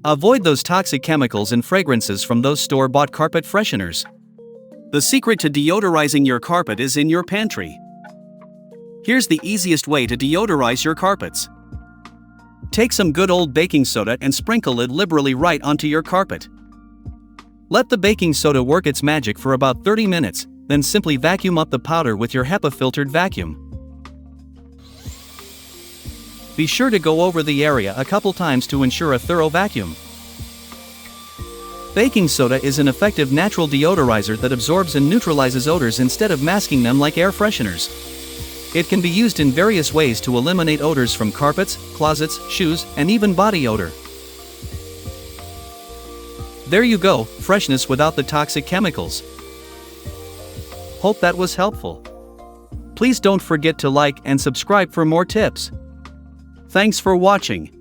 Avoid those toxic chemicals and fragrances from those store-bought carpet fresheners. The secret to deodorizing your carpet is in your pantry. Here's the easiest way to deodorize your carpets. Take some good old baking soda and sprinkle it liberally right onto your carpet. Let the baking soda work its magic for about 30 minutes, then simply vacuum up the powder with your HEPA-filtered vacuum. Be sure to go over the area a couple times to ensure a thorough vacuum. Baking soda is an effective natural deodorizer that absorbs and neutralizes odors instead of masking them like air fresheners. It can be used in various ways to eliminate odors from carpets, closets, shoes, and even body odor. There you go, freshness without the toxic chemicals. Hope that was helpful. Please don't forget to like and subscribe for more tips. Thanks for watching.